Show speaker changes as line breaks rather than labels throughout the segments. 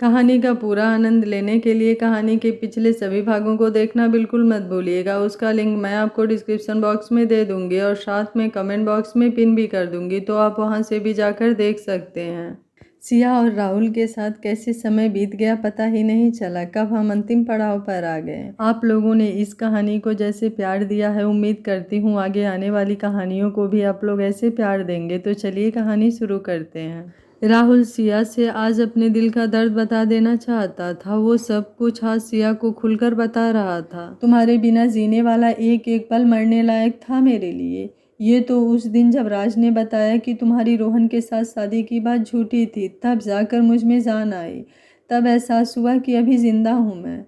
कहानी का पूरा आनंद लेने के लिए कहानी के पिछले सभी भागों को देखना बिल्कुल मत भूलिएगा। उसका लिंक मैं आपको डिस्क्रिप्शन बॉक्स में दे दूंगी और साथ में कमेंट बॉक्स में पिन भी कर दूंगी, तो आप वहां से भी जाकर देख सकते हैं। सिया और राहुल के साथ कैसे समय बीत गया पता ही नहीं चला। कब हम अंतिम पड़ाव पर आ गए। आप लोगों ने इस कहानी को जैसे प्यार दिया है, उम्मीद करती हूँ आगे आने वाली कहानियों को भी आप लोग ऐसे प्यार देंगे। तो चलिए कहानी शुरू करते हैं। राहुल सिया से आज अपने दिल का दर्द बता देना चाहता था। वो सब कुछ आज सिया को खुलकर बता रहा था। तुम्हारे बिना जीने वाला एक एक पल मरने लायक था मेरे लिए। ये तो उस दिन जब राज ने बताया कि तुम्हारी रोहन के साथ शादी की बात झूठी थी, तब जाकर मुझ में जान आई। तब एहसास हुआ कि अभी जिंदा हूँ मैं।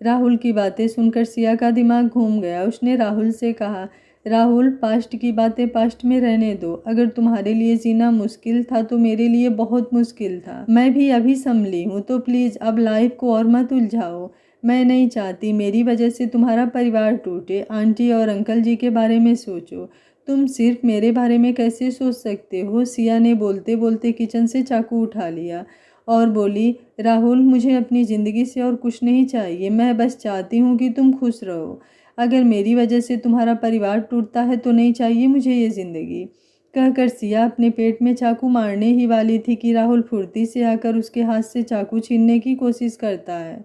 राहुल की बातें सुनकर सिया का दिमाग घूम गया। उसने राहुल से कहा, राहुल, पास्ट की बातें पास्ट में रहने दो। अगर तुम्हारे लिए जीना मुश्किल था तो मेरे लिए बहुत मुश्किल था। मैं भी अभी संभली हूँ, तो प्लीज़ अब लाइफ को और मत उलझाओ। मैं नहीं चाहती मेरी वजह से तुम्हारा परिवार टूटे। आंटी और अंकल जी के बारे में सोचो। तुम सिर्फ मेरे बारे में कैसे सोच सकते हो। सिया ने बोलते बोलते किचन से चाकू उठा लिया और बोली, राहुल, मुझे अपनी ज़िंदगी से और कुछ नहीं चाहिए। मैं बस चाहती हूँ कि तुम खुश रहो। अगर मेरी वजह से तुम्हारा परिवार टूटता है तो नहीं चाहिए मुझे ये ज़िंदगी। कहकर सिया अपने पेट में चाकू मारने ही वाली थी कि राहुल फुर्ती से आकर उसके हाथ से चाकू छीनने की कोशिश करता है।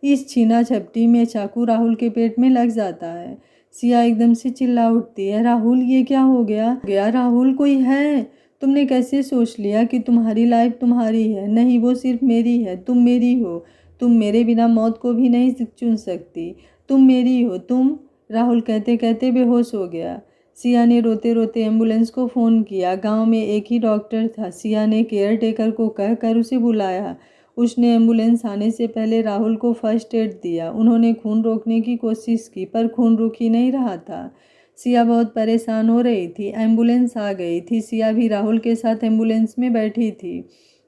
इस छीना झपटी में चाकू राहुल के पेट में लग जाता है। सिया एकदम से चिल्ला उठती है, राहुल, ये क्या हो गया राहुल, कोई है? तुमने कैसे सोच लिया कि तुम्हारी लाइफ तुम्हारी है? नहीं, वो सिर्फ मेरी है। तुम मेरी हो। तुम मेरे बिना मौत को भी नहीं चुन सकती। तुम मेरी हो तुम। राहुल कहते कहते बेहोश हो गया। सिया ने रोते रोते एम्बुलेंस को फ़ोन किया। गांव में एक ही डॉक्टर था। सिया ने केयर टेकर को कहकर उसे बुलाया। उसने एम्बुलेंस आने से पहले राहुल को फर्स्ट एड दिया। उन्होंने खून रोकने की कोशिश की, पर खून रुक ही नहीं रहा था। सिया बहुत परेशान हो रही थी। एम्बुलेंस आ गई थी। सिया भी राहुल के साथ एम्बुलेंस में बैठी थी।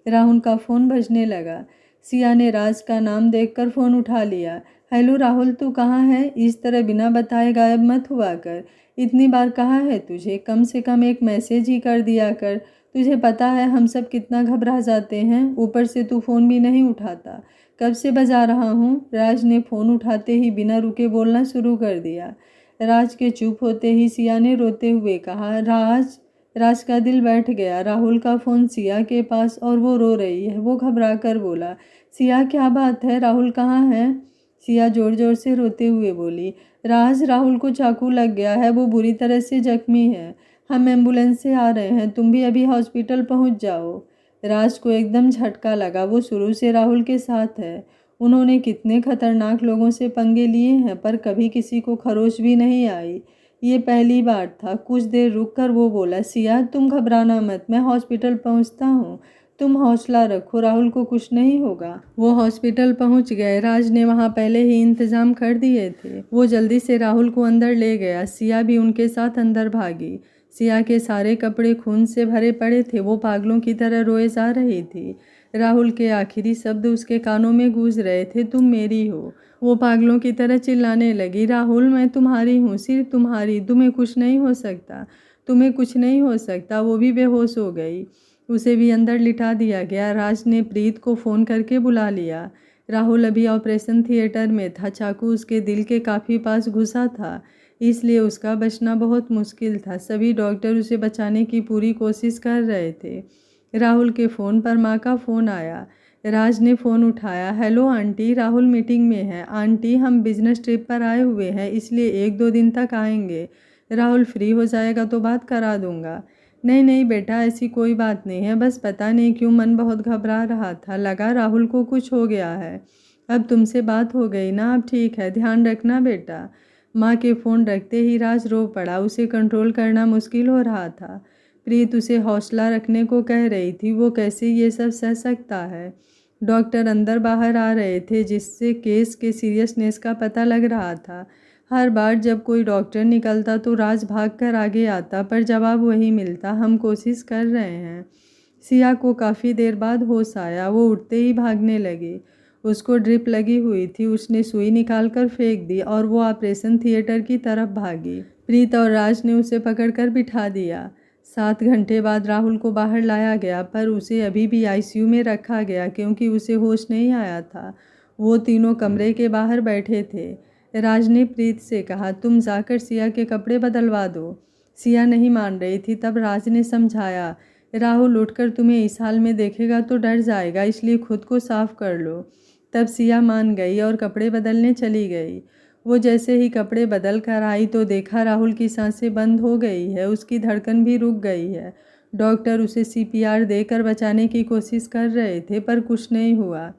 राहुल का फ़ोन बजने लगा। सिया ने राज का नाम देखकर फ़ोन उठा लिया। हेलो राहुल, तू कहाँ है? इस तरह बिना बताए गायब मत हुआ कर। इतनी बार कहा है तुझे, कम से कम एक मैसेज ही कर दिया कर। तुझे पता है हम सब कितना घबरा जाते हैं। ऊपर से तू फ़ोन भी नहीं उठाता। कब से बजा रहा हूँ। राज ने फ़ोन उठाते ही बिना रुके बोलना शुरू कर दिया। राज के चुप होते ही सिया ने रोते हुए कहा, राज। राज का दिल बैठ गया। राहुल का फ़ोन सिया के पास और वो रो रही है। वो घबरा कर बोला, सिया, क्या बात है? राहुल कहाँ है? सिया जोर जोर से रोते हुए बोली, राज, राहुल को चाकू लग गया है। वो बुरी तरह से जख्मी है। हम एम्बुलेंस से आ रहे हैं। तुम भी अभी हॉस्पिटल पहुंच जाओ। राज को एकदम झटका लगा। वो शुरू से राहुल के साथ है। उन्होंने कितने खतरनाक लोगों से पंगे लिए हैं, पर कभी किसी को खरोच भी नहीं आई। ये पहली बार था। कुछ देर रुककर वो बोला, सिया, तुम घबराना मत। मैं हॉस्पिटल पहुंचता हूँ। तुम हौसला रखो। राहुल को कुछ नहीं होगा। वो हॉस्पिटल पहुंच गए। राज ने वहां पहले ही इंतजाम कर दिए थे। वो जल्दी से राहुल को अंदर ले गया। सिया भी उनके साथ अंदर भागी। सिया के सारे कपड़े खून से भरे पड़े थे। वो पागलों की तरह रोए जा रही थी। राहुल के आखिरी शब्द उसके कानों में गूंज रहे थे, तुम मेरी हो। वो पागलों की तरह चिल्लाने लगी, राहुल, मैं तुम्हारी हूँ, सिर्फ तुम्हारी। तुम्हें कुछ नहीं हो सकता। तुम्हें कुछ नहीं हो सकता। वो भी बेहोश हो गई। उसे भी अंदर लिटा दिया गया। राज ने प्रीत को फ़ोन करके बुला लिया। राहुल अभी ऑपरेशन थिएटर में था। चाकू उसके दिल के काफ़ी पास घुसा था, इसलिए उसका बचना बहुत मुश्किल था। सभी डॉक्टर उसे बचाने की पूरी कोशिश कर रहे थे। राहुल के फ़ोन पर माँ का फ़ोन आया। राज ने फ़ोन उठाया। हेलो आंटी, राहुल मीटिंग में है। आंटी, हम बिजनेस ट्रिप पर आए हुए हैं, इसलिए 1-2 दिन तक आएंगे। राहुल फ्री हो जाएगा तो बात करा दूंगा। नहीं नहीं बेटा, ऐसी कोई बात नहीं है। बस पता नहीं क्यों मन बहुत घबरा रहा था। लगा राहुल को कुछ हो गया है। अब तुमसे बात हो गई ना, अब ठीक है। ध्यान रखना बेटा। माँ के फ़ोन रखते ही राज रो पड़ा। उसे कंट्रोल करना मुश्किल हो रहा था। प्रीत उसे हौसला रखने को कह रही थी। वो कैसे ये सब सह सकता है। डॉक्टर अंदर बाहर आ रहे थे, जिससे केस के सीरियसनेस का पता लग रहा था। हर बार जब कोई डॉक्टर निकलता तो राज भागकर आगे आता, पर जवाब वही मिलता, हम कोशिश कर रहे हैं। सिया को काफ़ी देर बाद होश आया। वो उठते ही भागने लगी। उसको ड्रिप लगी हुई थी। उसने सुई निकाल कर फेंक दी और वो ऑपरेशन थिएटर की तरफ भागी। प्रीत और राज ने उसे पकड़कर बिठा दिया। 7 घंटे बाद राहुल को बाहर लाया गया, पर उसे अभी भी आईसीयू में रखा गया क्योंकि उसे होश नहीं आया था। वो तीनों कमरे के बाहर बैठे थे। राज ने प्रीत से कहा, तुम जाकर सिया के कपड़े बदलवा दो। सिया नहीं मान रही थी। तब राज ने समझाया, राहुल उठकर तुम्हें इस हाल में देखेगा तो डर जाएगा, इसलिए खुद को साफ कर लो। तब सिया मान गई और कपड़े बदलने चली गई। वो जैसे ही कपड़े बदल कर आई तो देखा राहुल की सांसें बंद हो गई है, उसकी धड़कन भी रुक गई है। डॉक्टर उसे सीपीआर देकर बचाने की कोशिश कर रहे थे, पर कुछ नहीं हुआ।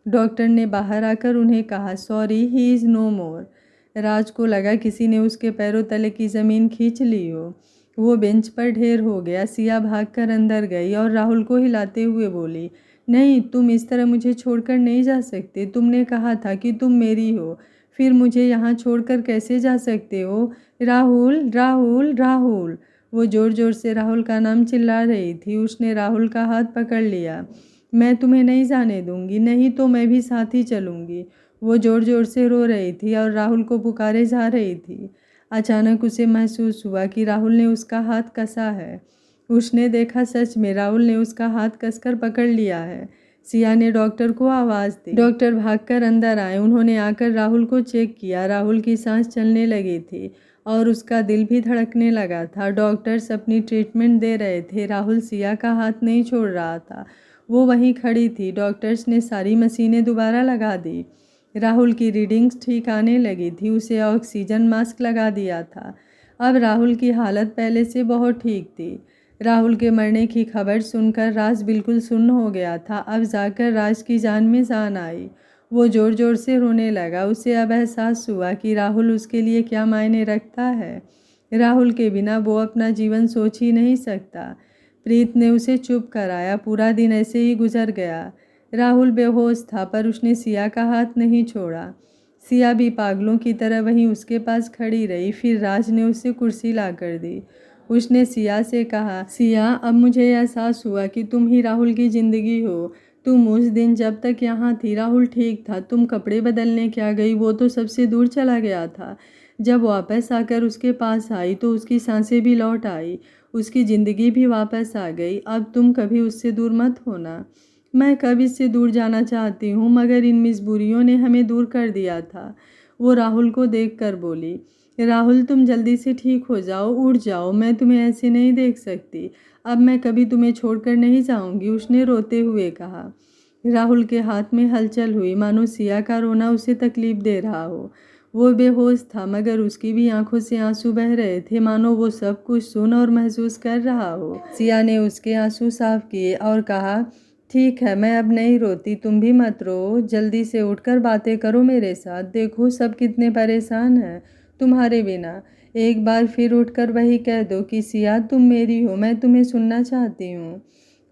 डॉक्टर ने बाहर आकर उन्हें कहा, सॉरी, ही इज़ नो मोर। राज को लगा किसी ने उसके पैरों तले की ज़मीन खींच ली हो। वो बेंच पर ढेर हो गया। सिया भागकर अंदर गई और राहुल को हिलाते हुए बोली, नहीं, तुम इस तरह मुझे छोड़कर नहीं जा सकते। तुमने कहा था कि तुम मेरी हो, फिर मुझे यहाँ छोड़कर कैसे जा सकते हो? राहुल, राहुल, राहुल। वो ज़ोर ज़ोर से राहुल का नाम चिल्ला रही थी। उसने राहुल का हाथ पकड़ लिया। मैं तुम्हें नहीं जाने दूंगी, नहीं तो मैं भी साथ ही चलूँगी। वो ज़ोर ज़ोर से रो रही थी और राहुल को पुकारे जा रही थी। अचानक उसे महसूस हुआ कि राहुल ने उसका हाथ कसा है। उसने देखा, सच में राहुल ने उसका हाथ कसकर पकड़ लिया है। सिया ने डॉक्टर को आवाज़ दी। डॉक्टर भागकर अंदर आए। उन्होंने आकर राहुल को चेक किया। राहुल की सांस चलने लगी थी और उसका दिल भी धड़कने लगा था। डॉक्टर्स अपनी ट्रीटमेंट दे रहे थे। राहुल सिया का हाथ नहीं छोड़ रहा था। वो वहीं खड़ी थी। डॉक्टर्स ने सारी मशीनें दोबारा लगा दी। राहुल की रीडिंग्स ठीक आने लगी थी। उसे ऑक्सीजन मास्क लगा दिया था। अब राहुल की हालत पहले से बहुत ठीक थी। राहुल के मरने की खबर सुनकर राज बिल्कुल सुन्न हो गया था। अब जाकर राज की जान में जान आई। वो ज़ोर ज़ोर से रोने लगा। उसे अब एहसास हुआ कि राहुल उसके लिए क्या मायने रखता है। राहुल के बिना वो अपना जीवन सोच ही नहीं सकता। प्रीत ने उसे चुप कराया। पूरा दिन ऐसे ही गुजर गया। राहुल बेहोश था, पर उसने सिया का हाथ नहीं छोड़ा। सिया भी पागलों की तरह वहीं उसके पास खड़ी रही। फिर राज ने उसे कुर्सी ला कर दी। उसने सिया से कहा, सिया, अब मुझे एहसास हुआ कि तुम ही राहुल की ज़िंदगी हो। तुम उस दिन जब तक यहाँ थी राहुल ठीक था। तुम कपड़े बदलने क्या गई, वो तो सबसे दूर चला गया था। जब वापस आकर उसके पास आई तो उसकी सांसें भी लौट आई, उसकी ज़िंदगी भी वापस आ गई। अब तुम कभी उससे दूर मत होना। मैं कब इससे दूर जाना चाहती हूँ, मगर इन मजबूरियों ने हमें दूर कर दिया था। वो राहुल को देखकर बोली, राहुल, तुम जल्दी से ठीक हो जाओ, उठ जाओ। मैं तुम्हें ऐसे नहीं देख सकती। अब मैं कभी तुम्हें छोड़कर नहीं जाऊंगी, उसने रोते हुए कहा। राहुल के हाथ में हलचल हुई, मानो सिया का रोना उसे तकलीफ दे रहा हो। वो बेहोश था, मगर उसकी भी आंखों से आंसू बह रहे थे, मानो वो सब कुछ सुन और महसूस कर रहा हो। सिया ने उसके आंसू साफ किए और कहा, ठीक है, मैं अब नहीं रोती, तुम भी मत रो। जल्दी से उठकर बातें करो मेरे साथ। देखो सब कितने परेशान हैं तुम्हारे बिना। एक बार फिर उठकर वही कह दो कि सिया, तुम मेरी हो, मैं तुम्हें सुनना चाहती हूँ।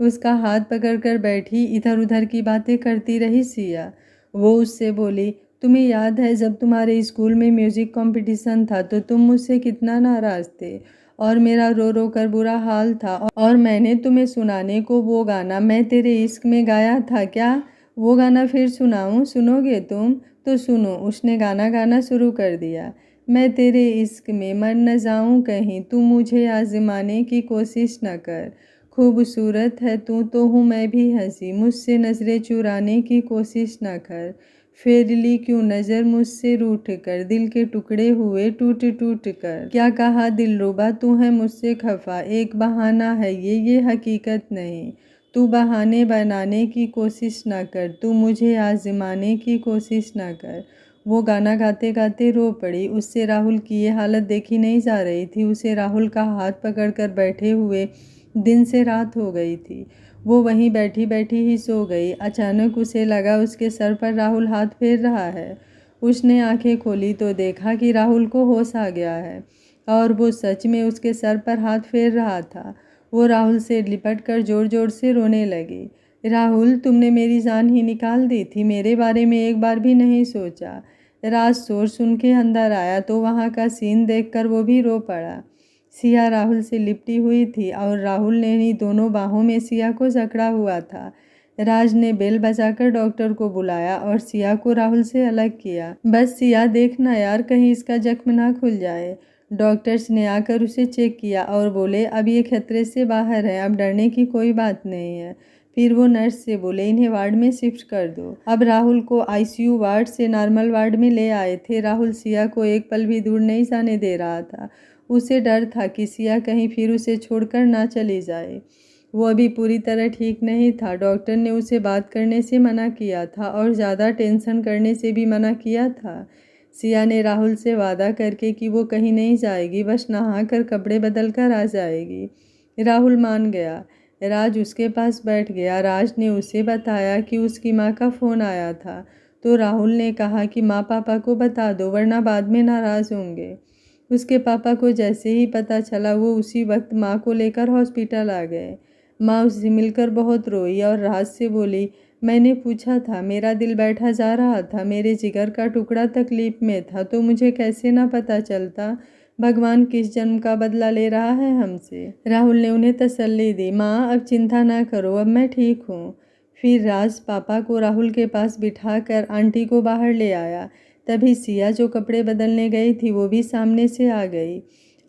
उसका हाथ पकड़कर बैठी इधर उधर की बातें करती रही सिया। वो उससे बोली, तुम्हें याद है जब तुम्हारे स्कूल में म्यूज़िक कंपटीशन था तो तुम मुझसे कितना नाराज़ थे और मेरा रो रो कर बुरा हाल था, और मैंने तुम्हें सुनाने को वो गाना मैं तेरे इश्क में गाया था। क्या वो गाना फिर सुनाऊं? सुनोगे तुम? तो सुनो। उसने गाना गाना शुरू कर दिया। मैं तेरे इश्क में मर न जाऊं कहीं, तू मुझे आजमाने की कोशिश न कर। खूबसूरत है तू तो हूँ मैं भी हंसी, मुझसे नज़रें चुराने की कोशिश न कर। फेर ली क्यों नज़र मुझसे रूठ कर, दिल के टुकड़े हुए टूट टूट कर। क्या कहा दिलरुबा, तू है मुझसे खफा, एक बहाना है ये हकीकत नहीं। तू बहाने बनाने की कोशिश ना कर, तू मुझे आजमाने की कोशिश ना कर। वो गाना गाते गाते रो पड़ी। उससे राहुल की ये हालत देखी नहीं जा रही थी। उसे राहुल का हाथ पकड़कर बैठे हुए दिन से रात हो गई थी। वो वहीं बैठी बैठी ही सो गई। अचानक उसे लगा उसके सर पर राहुल हाथ फेर रहा है। उसने आंखें खोली तो देखा कि राहुल को होश आ गया है और वो सच में उसके सर पर हाथ फेर रहा था। वो राहुल से लिपट कर ज़ोर ज़ोर से रोने लगी। राहुल, तुमने मेरी जान ही निकाल दी थी, मेरे बारे में एक बार भी नहीं सोचा। राज शोर सुन के अंदर आया तो वहाँ का सीन देखकर वो भी रो पड़ा। सिया राहुल से लिपटी हुई थी और राहुल ने ही दोनों बाहों में सिया को जकड़ा हुआ था। राज ने बेल बजाकर डॉक्टर को बुलाया और सिया को राहुल से अलग किया। बस सिया, देखना यार, कहीं इसका जख्म ना खुल जाए। डॉक्टर्स ने आकर उसे चेक किया और बोले अब ये खतरे से बाहर है, अब डरने की कोई बात नहीं है। फिर वो नर्स से बोले इन्हें वार्ड में शिफ्ट कर दो। अब राहुल को आईसीयू वार्ड से नॉर्मल वार्ड में ले आए थे। राहुल सिया को एक पल भी दूर नहीं जाने दे रहा था। उसे डर था कि सिया कहीं फिर उसे छोड़कर ना चली जाए। वो अभी पूरी तरह ठीक नहीं था। डॉक्टर ने उसे बात करने से मना किया था और ज़्यादा टेंशन करने से भी मना किया था। सिया ने राहुल से वादा करके कि वो कहीं नहीं जाएगी, बस नहा कर कपड़े बदल कर आ जाएगी। राहुल मान गया। राज उसके पास बैठ गया। राज ने उसे बताया कि उसकी माँ का फ़ोन आया था। तो राहुल ने कहा कि माँ पापा को बता दो वरना बाद में नाराज़ होंगे। उसके पापा को जैसे ही पता चला वो उसी वक्त माँ को लेकर हॉस्पिटल आ गए। माँ उससे मिलकर बहुत रोई और राज से बोली मैंने पूछा था, मेरा दिल बैठा जा रहा था, मेरे जिगर का टुकड़ा तकलीफ में था, तो मुझे कैसे ना पता चलता भगवान किस जन्म का बदला ले रहा है हमसे। राहुल ने उन्हें तसल्ली दी, माँ अब चिंता ना करो, अब मैं ठीक हूँ। फिर राज पापा को राहुल के पास बिठाकर आंटी को बाहर ले आया। तभी सिया जो कपड़े बदलने गई थी वो भी सामने से आ गई।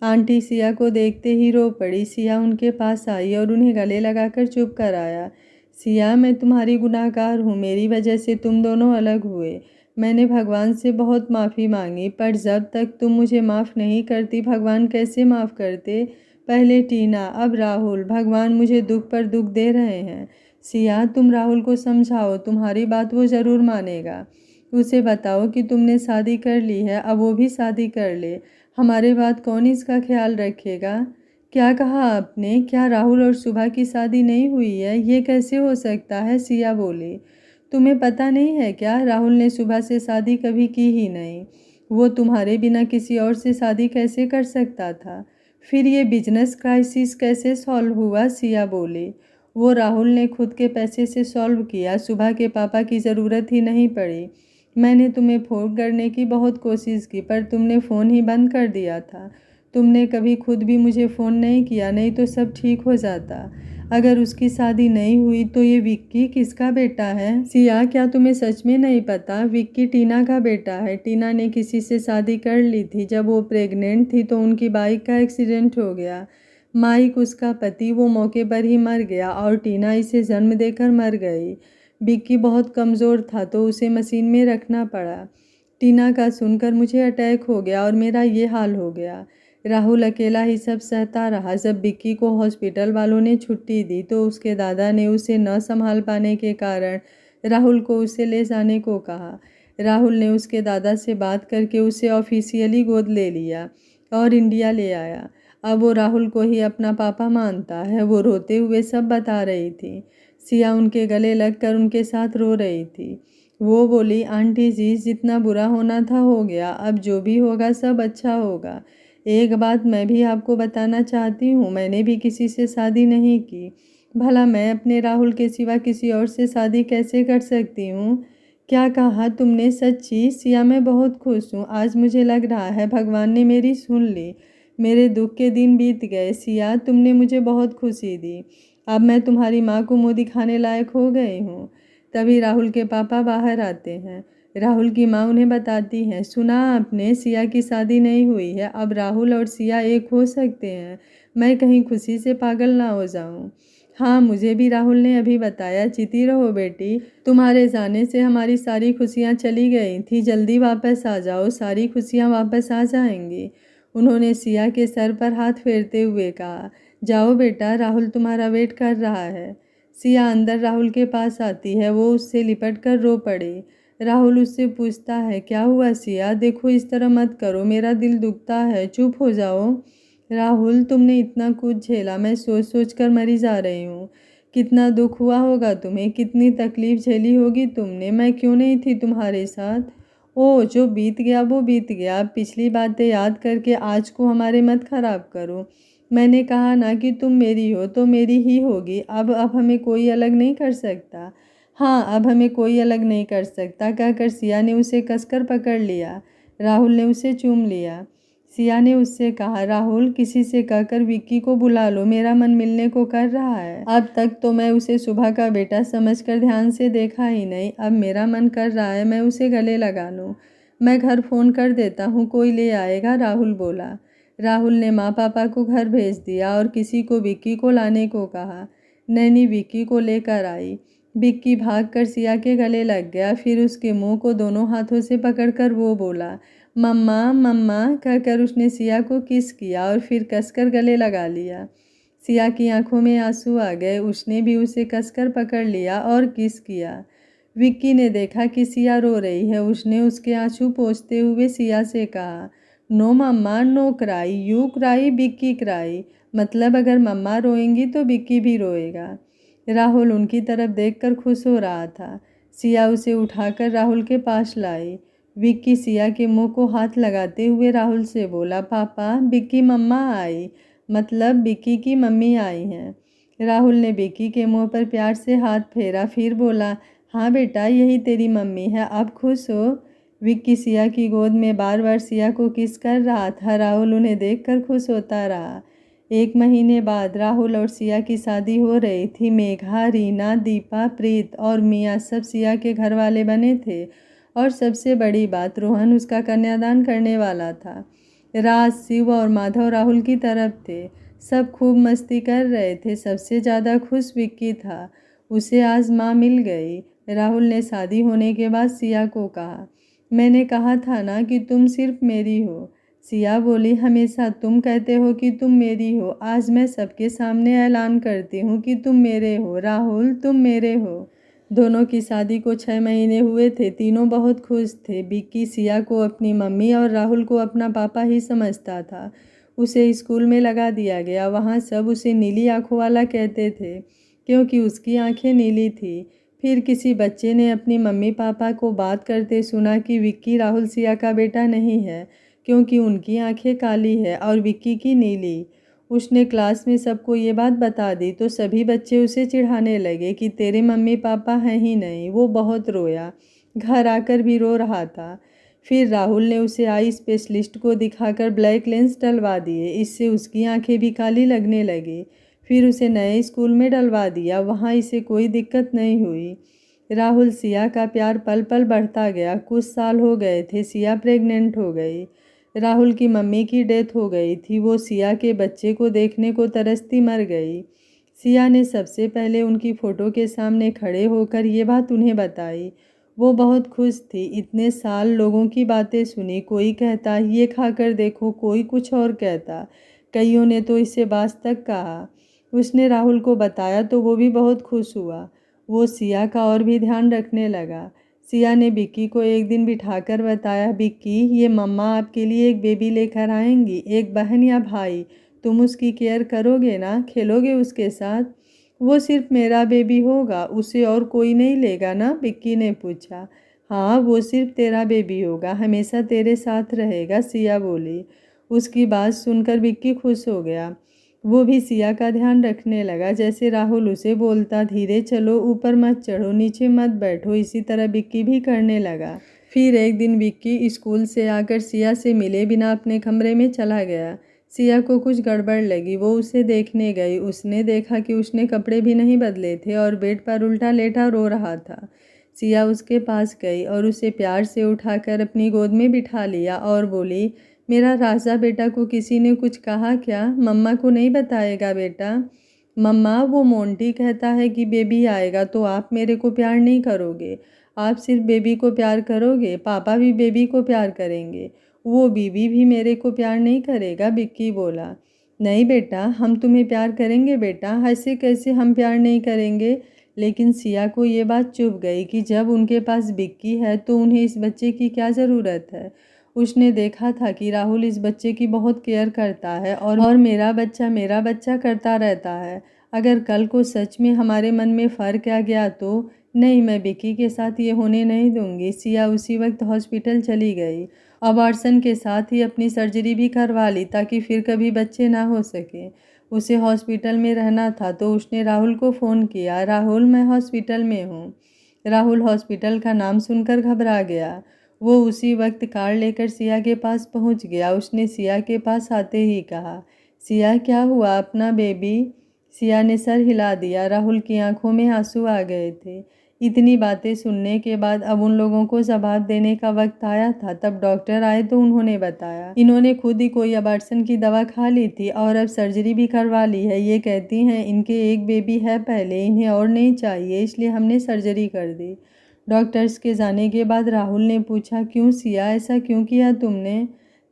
आंटी सिया को देखते ही रो पड़ी। सिया उनके पास आई और उन्हें गले लगाकर चुप कराया। सिया मैं तुम्हारी गुनाहगार हूँ, मेरी वजह से तुम दोनों अलग हुए। मैंने भगवान से बहुत माफ़ी मांगी, पर जब तक तुम मुझे माफ़ नहीं करती भगवान कैसे माफ़ करते। पहले टीना, अब राहुल, भगवान मुझे दुख पर दुख दे रहे हैं। सिया तुम राहुल को समझाओ, तुम्हारी बात वो ज़रूर मानेगा। उसे बताओ कि तुमने शादी कर ली है, अब वो भी शादी कर ले। हमारे बाद कौन इसका ख्याल रखेगा। क्या कहा आपने, क्या राहुल और सुबह की शादी नहीं हुई है, ये कैसे हो सकता है। सिया बोली तुम्हें पता नहीं है क्या, राहुल ने सुबह से शादी कभी की ही नहीं। वो तुम्हारे बिना किसी और से शादी कैसे कर सकता था। फिर ये बिजनेस क्राइसिस कैसे सॉल्व हुआ। सिया बोली वो राहुल ने खुद के पैसे से सॉल्व किया, सुबह के पापा की ज़रूरत ही नहीं पड़ी। मैंने तुम्हें फ़ोन करने की बहुत कोशिश की पर तुमने फ़ोन ही बंद कर दिया था। तुमने कभी खुद भी मुझे फ़ोन नहीं किया, नहीं तो सब ठीक हो जाता। अगर उसकी शादी नहीं हुई तो ये विक्की किसका बेटा है। सिया क्या तुम्हें सच में नहीं पता, विक्की टीना का बेटा है। टीना ने किसी से शादी कर ली थी, जब वो प्रेग्नेंट थी तो उनकी बाइक का एक्सीडेंट हो गया। माइक उसका पति वो मौके पर ही मर गया और टीना इसे जन्म देकर मर गई। विक्की बहुत कमज़ोर था तो उसे मशीन में रखना पड़ा। टीना का सुनकर मुझे अटैक हो गया और मेरा ये हाल हो गया। राहुल अकेला ही सब सहता रहा। जब विक्की को हॉस्पिटल वालों ने छुट्टी दी तो उसके दादा ने उसे न संभाल पाने के कारण राहुल को उसे ले जाने को कहा। राहुल ने उसके दादा से बात करके उसे ऑफिशियली गोद ले लिया और इंडिया ले आया। अब वो राहुल को ही अपना पापा मानता है। वो रोते हुए सब बता रही थी। सिया उनके गले लगकर उनके साथ रो रही थी। वो बोली आंटी जी जितना बुरा होना था हो गया, अब जो भी होगा सब अच्छा होगा। एक बात मैं भी आपको बताना चाहती हूँ, मैंने भी किसी से शादी नहीं की। भला मैं अपने राहुल के सिवा किसी और से शादी कैसे कर सकती हूँ। क्या कहा तुमने, सच्ची। सिया मैं बहुत खुश हूँ, आज मुझे लग रहा है भगवान ने मेरी सुन ली। मेरे दुख के दिन बीत गए। सिया तुमने मुझे बहुत खुशी दी, अब मैं तुम्हारी माँ को मुँह दिखाने लायक हो गई हूँ। तभी राहुल के पापा बाहर आते हैं। राहुल की माँ उन्हें बताती हैं, सुना आपने, सिया की शादी नहीं हुई है, अब राहुल और सिया एक हो सकते हैं। मैं कहीं खुशी से पागल ना हो जाऊं। हाँ मुझे भी राहुल ने अभी बताया। जीती रहो बेटी, तुम्हारे जाने से हमारी सारी खुशियाँ चली गई थी, जल्दी वापस आ जाओ, सारी खुशियाँ वापस आ जाएंगी। उन्होंने सिया के सर पर हाथ फेरते हुए कहा, जाओ बेटा, राहुल तुम्हारा वेट कर रहा है। सिया अंदर राहुल के पास आती है। वो उससे लिपट कर रो पड़ी। राहुल उससे पूछता है, क्या हुआ सिया, देखो इस तरह मत करो, मेरा दिल दुखता है, चुप हो जाओ। राहुल तुमने इतना कुछ झेला, मैं सोच सोच कर मरी जा रही हूँ। कितना दुख हुआ होगा तुम्हें, कितनी तकलीफ झेली होगी तुमने, मैं क्यों नहीं थी तुम्हारे साथ। ओ जो बीत गया वो बीत गया, पिछली बातें याद करके आज को हमारे मत खराब करो। मैंने कहा ना कि तुम मेरी हो तो मेरी ही होगी। अब हमें कोई अलग नहीं कर सकता। हाँ अब हमें कोई अलग नहीं कर सकता, कहकर सिया ने उसे कसकर पकड़ लिया। राहुल ने उसे चूम लिया। सिया ने उससे कहा, राहुल किसी से कहकर विक्की को बुला लो, मेरा मन मिलने को कर रहा है। अब तक तो मैं उसे सुबह का बेटा समझकर ध्यान से देखा ही नहीं, अब मेरा मन कर रहा है मैं उसे गले लगा लूँ। मैं घर फ़ोन कर देता हूँ, कोई ले आएगा, राहुल बोला। राहुल ने माँ पापा को घर भेज दिया और किसी को विक्की को लाने को कहा। नैनी विक्की को लेकर आई। विक्की भागकर सिया के गले लग गया। फिर उसके मुंह को दोनों हाथों से पकड़कर वो बोला, मम्मा मम्मा कहकर उसने सिया को किस किया और फिर कसकर गले लगा लिया। सिया की आंखों में आंसू आ गए। उसने भी उसे कसकर पकड़ लिया और किस किया। विक्की ने देखा कि सिया रो रही है। उसने उसके आंसू पोंछते हुए सिया से कहा, no mumma no cry, you cry Vicky cry. मतलब अगर मम्मा रोएंगी तो विक्की भी रोएगा। राहुल उनकी तरफ देखकर खुश हो रहा था। सिया उसे उठाकर राहुल के पास लाई। विक्की सिया के मुंह को हाथ लगाते हुए राहुल से बोला, पापा विक्की मम्मा आई, मतलब विक्की की मम्मी आई हैं। राहुल ने विक्की के मुंह पर प्यार से हाथ फेरा, फिर बोला, हाँ बेटा यही तेरी मम्मी है, अब खुश हो। विक्की सिया की गोद में बार बार सिया को किस कर रहा था। राहुल उन्हें देखकर खुश होता रहा। 1 महीने बाद राहुल और सिया की शादी हो रही थी। मेघा, रीना, दीपा, प्रीत और मियाँ सब सिया के घर वाले बने थे और सबसे बड़ी बात, रोहन उसका कन्यादान करने वाला था। राज, शिव और माधव राहुल की तरफ थे। सब खूब मस्ती कर रहे थे। सबसे ज़्यादा खुश विक्की था। उसे आज माँ मिल गई। राहुल ने शादी होने के बाद सिया को कहा, मैंने कहा था ना कि तुम सिर्फ मेरी हो। सिया बोली, हमेशा तुम कहते हो कि तुम मेरी हो, आज मैं सबके सामने ऐलान करती हूँ कि तुम मेरे हो। राहुल तुम मेरे हो। दोनों की शादी को 6 महीने हुए थे। तीनों बहुत खुश थे। विक्की सिया को अपनी मम्मी और राहुल को अपना पापा ही समझता था। उसे स्कूल में लगा दिया गया। वहाँ सब उसे नीली आंखों वाला कहते थे क्योंकि उसकी आंखें नीली थी। फिर किसी बच्चे ने अपनी मम्मी पापा को बात करते सुना कि विक्की राहुल सिया का बेटा नहीं है क्योंकि उनकी आंखें काली है और विक्की की नीली। उसने क्लास में सबको ये बात बता दी तो सभी बच्चे उसे चिढ़ाने लगे कि तेरे मम्मी पापा हैं ही नहीं। वो बहुत रोया, घर आकर भी रो रहा था। फिर राहुल ने उसे आई स्पेशलिस्ट को दिखाकर ब्लैक लेंस डलवा दिए। इससे उसकी आंखें भी काली लगने लगी। फिर उसे नए स्कूल में डलवा दिया। वहाँ इसे कोई दिक्कत नहीं हुई। राहुल सिया का प्यार पल पल बढ़ता गया। कुछ साल हो गए थे, सिया प्रेग्नेंट हो गई। राहुल की मम्मी की डेथ हो गई थी। वो सिया के बच्चे को देखने को तरसती मर गई। सिया ने सबसे पहले उनकी फ़ोटो के सामने खड़े होकर ये बात उन्हें बताई। वो बहुत खुश थी। इतने साल लोगों की बातें सुनी। कोई कहता ये खाकर देखो, कोई कुछ और कहता, कईयों ने तो इसे बास तक कहा। उसने राहुल को बताया तो वो भी बहुत खुश हुआ। वो सिया का और भी ध्यान रखने लगा। सिया ने विक्की को एक दिन बिठाकर बताया, विक्की ये मम्मा आपके लिए एक बेबी लेकर आएंगी, एक बहन या भाई। तुम उसकी केयर करोगे ना, खेलोगे उसके साथ? वो सिर्फ मेरा बेबी होगा, उसे और कोई नहीं लेगा ना? विक्की ने पूछा। हाँ वो सिर्फ तेरा बेबी होगा, हमेशा तेरे साथ रहेगा, सिया बोली। उसकी बात सुनकर विक्की खुश हो गया। वो भी सिया का ध्यान रखने लगा। जैसे राहुल उसे बोलता, धीरे चलो, ऊपर मत चढ़ो, नीचे मत बैठो, इसी तरह विक्की भी करने लगा। फिर एक दिन विक्की स्कूल से आकर सिया से मिले बिना अपने कमरे में चला गया। सिया को कुछ गड़बड़ लगी। वो उसे देखने गई। उसने देखा कि उसने कपड़े भी नहीं बदले थे और बेड पर उल्टा लेटा रो रहा था। सिया उसके पास गई और उसे प्यार से उठाकर अपनी गोद में बिठा लिया और बोली, मेरा राजा बेटा को किसी ने कुछ कहा क्या? मम्मा को नहीं बताएगा बेटा? मम्मा वो मोंटी कहता है कि बेबी आएगा तो आप मेरे को प्यार नहीं करोगे, आप सिर्फ बेबी को प्यार करोगे, पापा भी बेबी को प्यार करेंगे, वो बीबी भी मेरे को प्यार नहीं करेगा, विक्की बोला। नहीं बेटा हम तुम्हें प्यार करेंगे बेटा, ऐसे कैसे हम प्यार नहीं करेंगे? लेकिन सिया को ये बात चुभ गई कि जब उनके पास विक्की है तो उन्हें इस बच्चे की क्या ज़रूरत है। उसने देखा था कि राहुल इस बच्चे की बहुत केयर करता है और मेरा बच्चा करता रहता है। अगर कल को सच में हमारे मन में फ़र्क आ गया तो नहीं, मैं विक्की के साथ ये होने नहीं दूंगी। सिया उसी वक्त हॉस्पिटल चली गई। अबॉर्शन के साथ ही अपनी सर्जरी भी करवा ली ताकि फिर कभी बच्चे ना हो सके। उसे हॉस्पिटल में रहना था तो उसने राहुल को फ़ोन किया, राहुल मैं हॉस्पिटल में हूँ। राहुल हॉस्पिटल का नाम सुनकर घबरा गया। वो उसी वक्त कार लेकर सिया के पास पहुंच गया। उसने सिया के पास आते ही कहा, सिया क्या हुआ अपना बेबी? सिया ने सर हिला दिया। राहुल की आंखों में आंसू आ गए थे। इतनी बातें सुनने के बाद अब उन लोगों को जवाब देने का वक्त आया था। तब डॉक्टर आए तो उन्होंने बताया इन्होंने खुद ही कोई अबॉर्शन की दवा खा ली थी और अब सर्जरी भी करवा ली है। ये कहती हैं इनके एक बेबी है पहले, इन्हें और नहीं चाहिए, इसलिए हमने सर्जरी कर दी। डॉक्टर्स के जाने के बाद राहुल ने पूछा, क्यों सिया, ऐसा क्यों किया तुमने?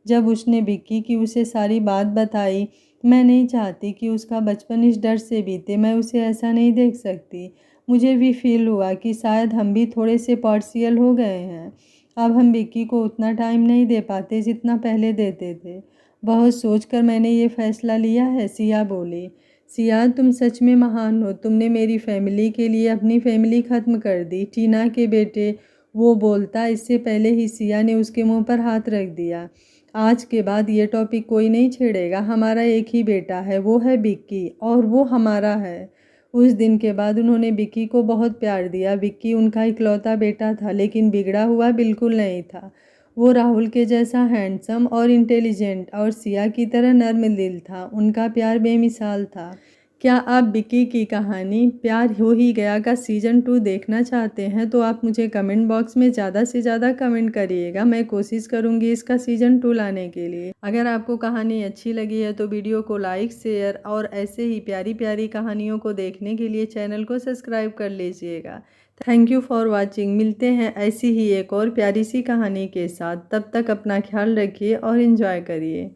जब उसने विक्की की उसे सारी बात बताई, मैं नहीं चाहती कि उसका बचपन इस डर से बीते, मैं उसे ऐसा नहीं देख सकती। मुझे भी फील हुआ कि शायद हम भी थोड़े से पार्शियल हो गए हैं। अब हम विक्की को उतना टाइम नहीं दे पाते जितना पहले देते थे। बहुत सोचकर मैंने ये फैसला लिया है, सिया बोली। सिया, तुम सच में महान हो। तुमने मेरी फैमिली के लिए अपनी फैमिली ख़त्म कर दी। टीना के बेटे, वो बोलता इससे पहले ही सिया ने उसके मुंह पर हाथ रख दिया। आज के बाद ये टॉपिक कोई नहीं छेड़ेगा। हमारा एक ही बेटा है, वो है विक्की, और वो हमारा है। उस दिन के बाद उन्होंने विक्की को बहुत प्यार दिया। विक्की उनका इकलौता बेटा था, लेकिन बिगड़ा हुआ बिल्कुल नहीं था। वो राहुल के जैसा हैंडसम और इंटेलिजेंट और सिया की तरह नर्म दिल था। उनका प्यार बेमिसाल था। क्या आप विक्की की कहानी प्यार हो ही गया का सीज़न 2 देखना चाहते हैं तो आप मुझे कमेंट बॉक्स में ज़्यादा से ज़्यादा कमेंट करिएगा। मैं कोशिश करूंगी इसका सीज़न 2 लाने के लिए। अगर आपको कहानी अच्छी लगी है तो वीडियो को लाइक, शेयर और ऐसे ही प्यारी प्यारी कहानियों को देखने के लिए चैनल को सब्सक्राइब कर लीजिएगा। Thank you for watching. मिलते हैं ऐसी ही एक और प्यारी सी कहानी के साथ। तब तक अपना ख्याल रखिए और इन्जॉय करिए।